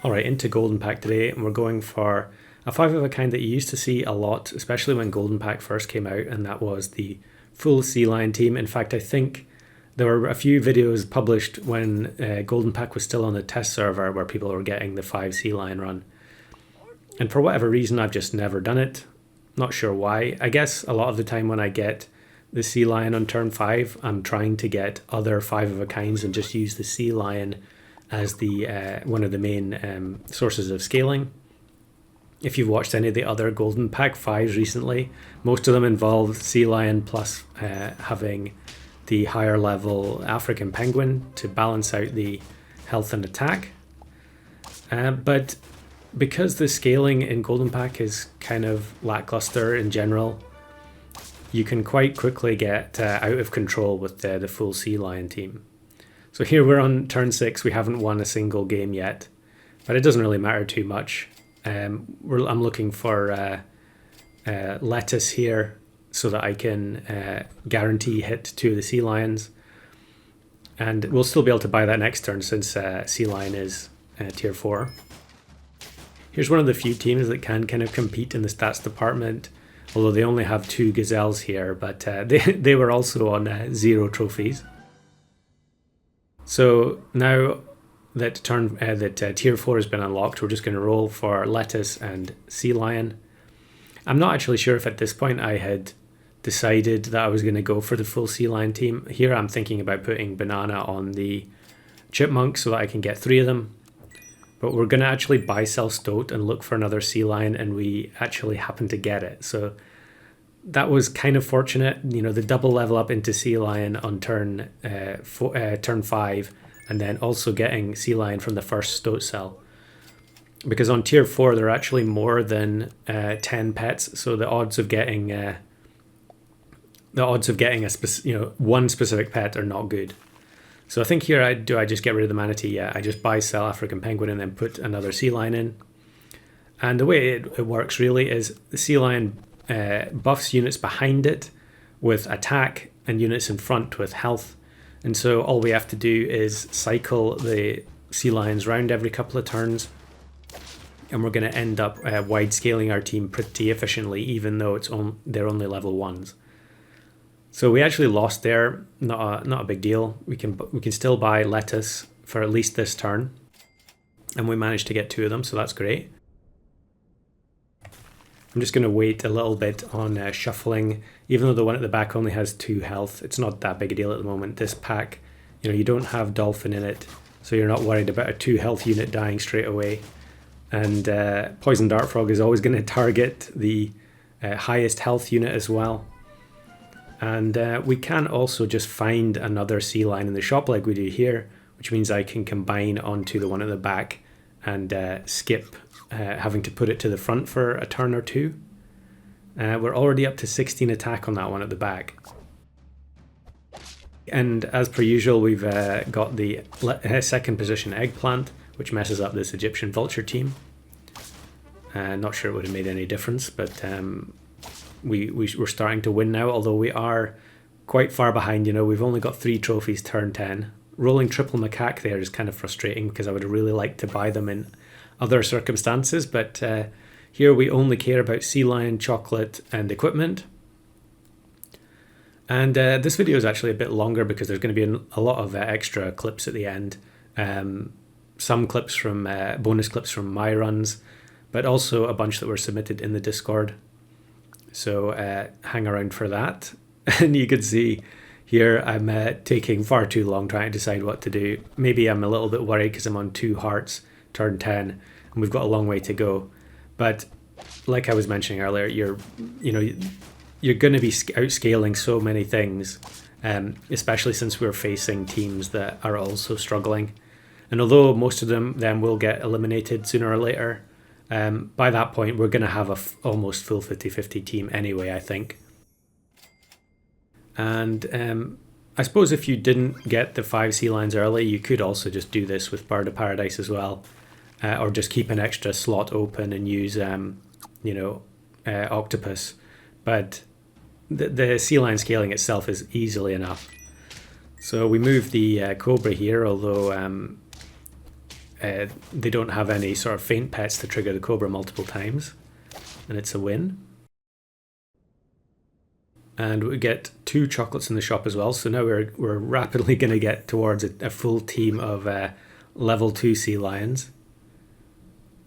Alright, into Golden Pack today, and we're going for a 5 of a kind that you used to see a lot, especially when Golden Pack first came out, and that was the full Sealion team. In fact, I think there were a few videos published when Golden Pack was still on the test server where people were getting the 5 Sealion run. And for whatever reason, I've just never done it. Not sure why. I guess a lot of the time when I get the Sealion on turn 5, I'm trying to get other 5 of a kinds and just use the Sealion as the one of the main sources of scaling. If you've watched any of the other Golden Pack 5s recently, most of them involve Sealion plus having the higher level African penguin to balance out the health and attack. But because the scaling in Golden Pack is kind of lackluster in general, you can quite quickly get out of control with the full Sealion team. So here we're on turn 6, we haven't won a single game yet, but it doesn't really matter too much. I'm looking for lettuce here so that I can guarantee hit 2 of the Sealions. And we'll still be able to buy that next turn since Sealion is tier 4. Here's one of the few teams that can kind of compete in the stats department, although they only have 2 gazelles here, but they were also on 0 trophies. So now that tier 4 has been unlocked, we're just going to roll for lettuce and Sealion. I'm not actually sure if at this point I had decided that I was going to go for the full Sealion team. Here I'm thinking about putting banana on the chipmunk so that I can get 3 of them. But we're going to actually buy sell stoat and look for another Sealion, and we actually happen to get it. So that was kind of fortunate, you know, the double level up into Sealion on turn 5, and then also getting Sealion from the first stoat cell. Because on tier 4 there are actually more than 10 pets, so the odds of getting one specific pet are not good. So I think here I just get rid of the manatee? Yeah, I just buy sell African penguin and then put another Sealion in. And the way it works really is the Sealion buffs units behind it with attack and units in front with health. And so all we have to do is cycle the Sealions round every couple of turns. And we're going to end up wide scaling our team pretty efficiently, even though they're only level 1s. So we actually lost there, not a big deal. We can still buy lettuce for at least this turn. And we managed to get 2 of them, so that's great. I'm just going to wait a little bit on shuffling. Even though the one at the back only has 2 health, it's not that big a deal at the moment. This pack, you don't have dolphin in it, so you're not worried about a 2 health unit dying straight away. And poison dart frog is always going to target the highest health unit as well. And we can also just find another Sealion in the shop like we do here, which means I can combine onto the one at the back and skip having to put it to the front for a turn or 2. We're already up to 16 attack on that one at the back. And as per usual, we've got the second position eggplant, which messes up this Egyptian vulture team. Not sure it would have made any difference, but we're starting to win now, although we are quite far behind. We've only got 3 trophies turn 10. Rolling triple macaque there is kind of frustrating because I would have really liked to buy them in other circumstances, but here we only care about Sealion, chocolate and equipment. And this video is actually a bit longer because there's going to be a lot of extra clips at the end. Some clips from bonus clips from my runs, but also a bunch that were submitted in the Discord. So hang around for that. And you can see here I'm taking far too long trying to decide what to do. Maybe I'm a little bit worried because I'm on 2 hearts, turn 10, and we've got a long way to go. But like I was mentioning earlier, you're going to be outscaling so many things, especially since we're facing teams that are also struggling. And although most of them then will get eliminated sooner or later, by that point we're going to have a almost full 50-50 team anyway, I think. And I suppose if you didn't get the 5 Sealions early, you could also just do this with Bird of Paradise as well, or just keep an extra slot open and use octopus. But the Sealion scaling itself is easily enough. So we move the cobra here, although they don't have any sort of faint pets to trigger the Cobra multiple times, and it's a win. And we get 2 chocolates in the shop as well, so now we're rapidly going to get towards a full team of level 2 sea lions.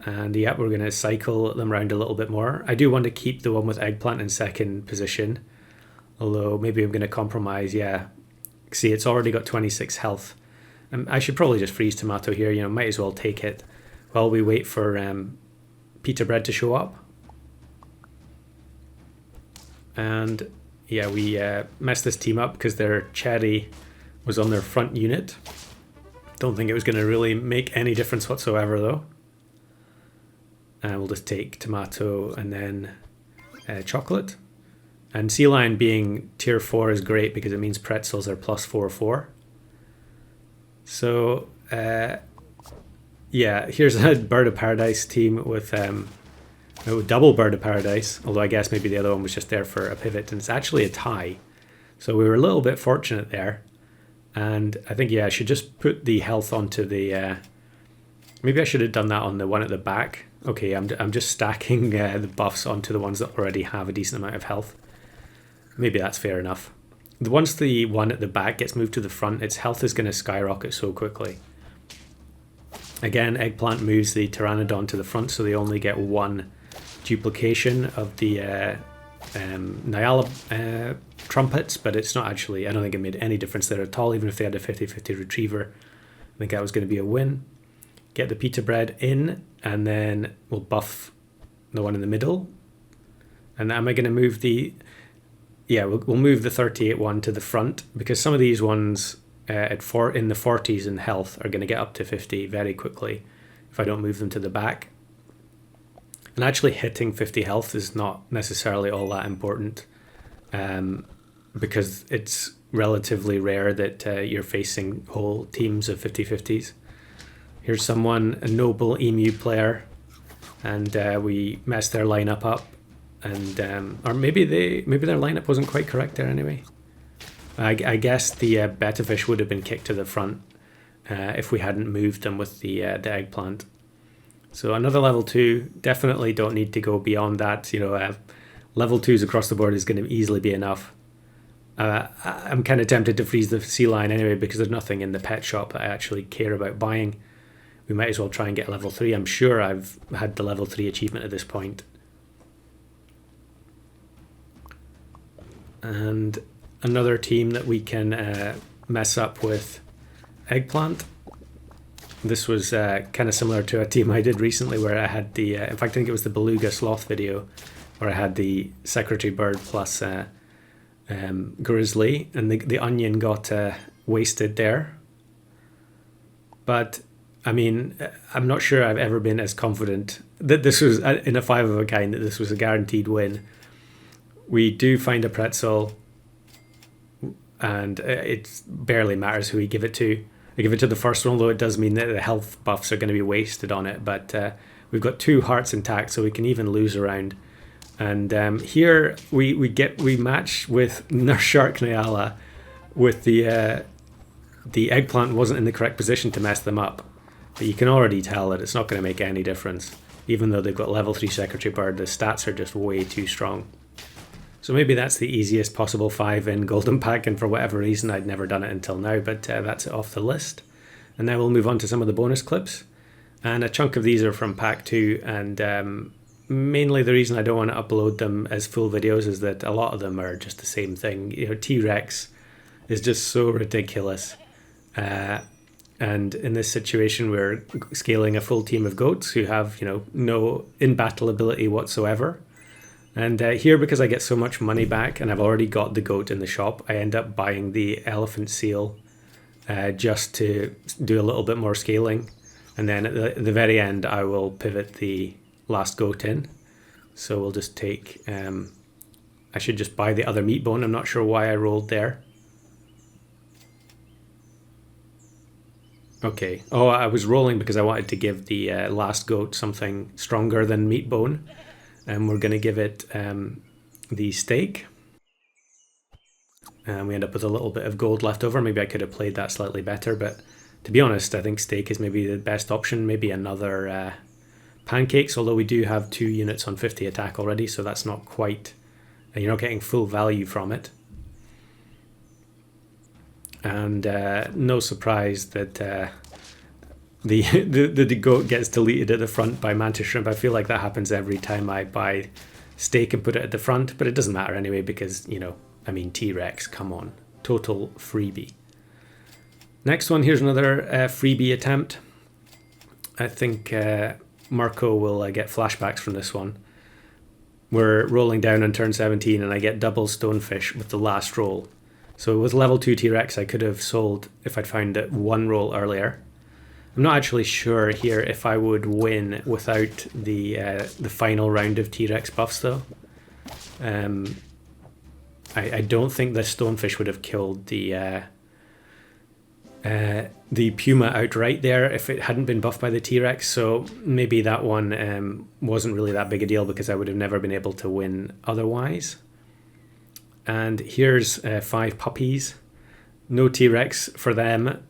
And yeah, we're going to cycle them around a little bit more. I do want to keep the one with eggplant in second position, although maybe I'm going to compromise. Yeah, see, it's already got 26 health. I should probably just freeze tomato here, you know, might as well take it while we wait for pita bread to show up. And yeah, we messed this team up because their cherry was on their front unit. Don't think it was going to really make any difference whatsoever though. And we'll just take tomato and then chocolate. And Sealion being tier 4 is great because it means pretzels are +4/4. So yeah, here's a Bird of Paradise team with double Bird of Paradise, although I guess maybe the other one was just there for a pivot, and it's actually a tie. So we were a little bit fortunate there. And I think, yeah, I should just put the health onto the... maybe I should have done that on the one at the back. Okay, I'm just stacking the buffs onto the ones that already have a decent amount of health. Maybe that's fair enough. Once the one at the back gets moved to the front, its health is going to skyrocket so quickly. Again, eggplant moves the pteranodon to the front, so they only get 1 duplication of the Nyala trumpets, but it's not actually, I don't think it made any difference there at all, even if they had a 50-50 retriever. I think that was going to be a win. Get the pita bread in, and then we'll buff the one in the middle. And am I going to move the... Yeah, we'll move the 38 one to the front, because some of these ones in the 40s in health are going to get up to 50 very quickly if I don't move them to the back. And actually hitting 50 health is not necessarily all that important, because it's relatively rare that you're facing whole teams of 50-50s. Here's someone, a noble emu player, and we messed their lineup up. And or maybe their lineup wasn't quite correct there anyway. I guess the betta fish would have been kicked to the front if we hadn't moved them with the eggplant. So another level 2. Definitely don't need to go beyond that. You know, level 2s across the board is going to easily be enough. I'm kind of tempted to freeze the sea lion anyway because there's nothing in the pet shop that I actually care about buying. We might as well try and get level 3. I'm sure I've had the level 3 achievement at this point. And another team that we can mess up with eggplant. This was kind of similar to a team I did recently where I had the, in fact I think it was the beluga sloth video, where I had the secretary bird plus grizzly, and the onion got wasted there. But I mean, I'm not sure I've ever been as confident that this was in a 5 of a kind, that this was a guaranteed win. We do find a pretzel, and it barely matters who we give it to. I give it to the first one, though it does mean that the health buffs are going to be wasted on it. But we've got 2 hearts intact, so we can even lose a round. And here we match with Nurse Shark Nyala with the eggplant wasn't in the correct position to mess them up. But you can already tell that it's not going to make any difference. Even though they've got level 3 secretary bird, the stats are just way too strong. So maybe that's the easiest possible 5 in Golden Pack, and for whatever reason I'd never done it until now, but that's it off the list. And now we'll move on to some of the bonus clips. And a chunk of these are from Pack 2, and mainly the reason I don't want to upload them as full videos is that a lot of them are just the same thing. You know, T-Rex is just so ridiculous. And in this situation we're scaling a full team of goats who have, you know, no in-battle ability whatsoever. And here, because I get so much money back and I've already got the goat in the shop, I end up buying the elephant seal just to do a little bit more scaling. And then at the very end, I will pivot the last goat in. So we'll just take, I should just buy the other meat bone. I'm not sure why I rolled there. Okay. Oh, I was rolling because I wanted to give the last goat something stronger than meat bone. And we're going to give it the steak. And we end up with a little bit of gold left over. Maybe I could have played that slightly better, but to be honest, I think steak is maybe the best option, maybe another pancakes, although we do have 2 units on 50 attack already, so that's not quite, you're not getting full value from it. And no surprise that the goat gets deleted at the front by mantis shrimp. I feel like that happens every time I buy steak and put it at the front, but it doesn't matter anyway because, you know, I mean, T-Rex, come on. Total freebie. Next one, here's another freebie attempt. I think Marco will get flashbacks from this one. We're rolling down on turn 17 and I get double stonefish with the last roll. So with level 2 T-Rex, I could have sold if I'd found it 1 roll earlier. I'm not actually sure here if I would win without the final round of T-Rex buffs though. I don't think the stonefish would have killed the puma outright there if it hadn't been buffed by the T-Rex, so maybe that one wasn't really that big a deal because I would have never been able to win otherwise. And here's 5 puppies. No T-Rex for them,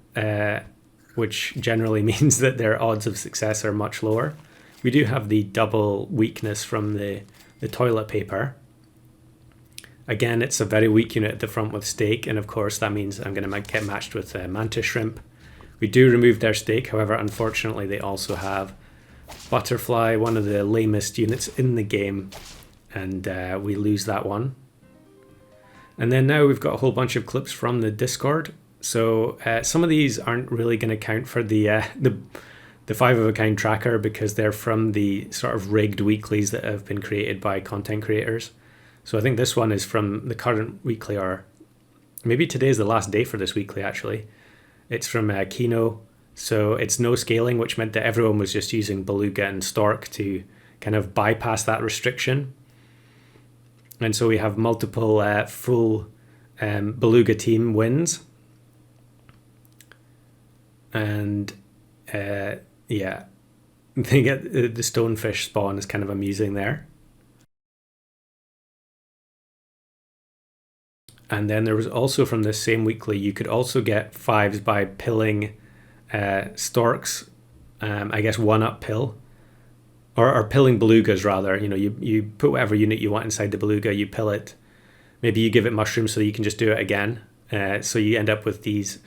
which generally means that their odds of success are much lower. We do have the double weakness from the toilet paper. Again, it's a very weak unit at the front with steak, and of course that means I'm going to get matched with mantis shrimp. We do remove their steak, however, unfortunately they also have butterfly, one of the lamest units in the game, and we lose that one. And then now we've got a whole bunch of clips from the Discord. So some of these aren't really going to count for the 5-of-a-kind tracker because they're from the sort of rigged weeklies that have been created by content creators. So I think this one is from the current weekly, or maybe today's the last day for this weekly actually. It's from Kino. So it's no scaling, which meant that everyone was just using Beluga and Stork to kind of bypass that restriction. And so we have multiple full Beluga team wins. And yeah, they get the stonefish spawn is kind of amusing there. And then there was also from this same weekly, you could also get 5s by pilling storks, I guess 1-up pill, or pilling belugas rather. You know, you put whatever unit you want inside the beluga, you pill it. Maybe you give it mushrooms so that you can just do it again. So you end up with these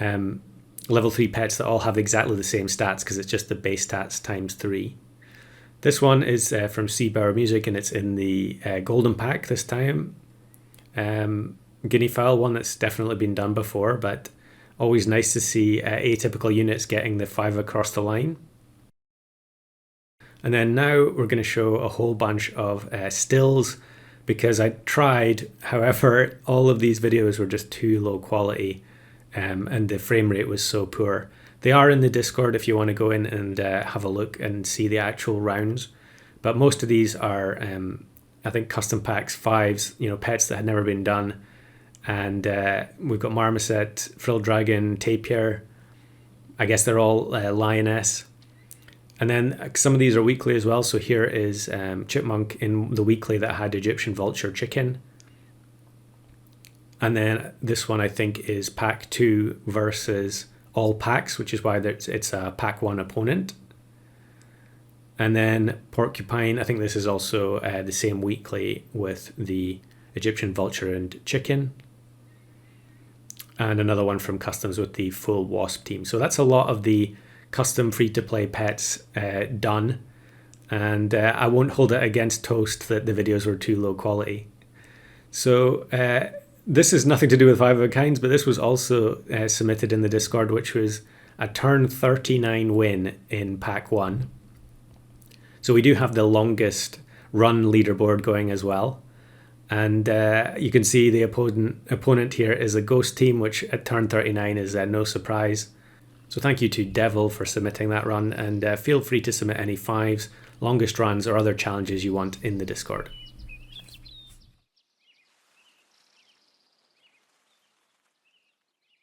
level 3 pets that all have exactly the same stats because it's just the base stats times 3. This one is from Seabauer Music and it's in the golden pack this time. Guinea fowl, one that's definitely been done before, but always nice to see atypical units getting the 5 across the line. And then now we're going to show a whole bunch of stills because I tried, however, all of these videos were just too low quality and the frame rate was so poor. They are in the Discord if you want to go in and have a look and see the actual rounds, but most of these are I think custom packs 5s, you know, pets that had never been done. And we've got Marmoset, Frilled Dragon, Tapir. I guess they're all Lioness. And then some of these are weekly as well. So here is Chipmunk in the weekly that had Egyptian Vulture Chicken. And then this one I think is pack 2 versus all packs, which is why it's a pack 1 opponent. And then Porcupine, I think this is also the same weekly with the Egyptian Vulture and Chicken. And another one from Customs with the full Wasp team. So that's a lot of the custom free-to-play pets done. And I won't hold it against Toast that the videos were too low quality. So this is nothing to do with 5-of-a-kinds, but this was also submitted in the Discord, which was a turn 39 win in pack 1. So we do have the longest run leaderboard going as well. And you can see the opponent here is a ghost team, which at turn 39 is no surprise. So thank you to Devil for submitting that run, and feel free to submit any 5s, longest runs or other challenges you want in the Discord.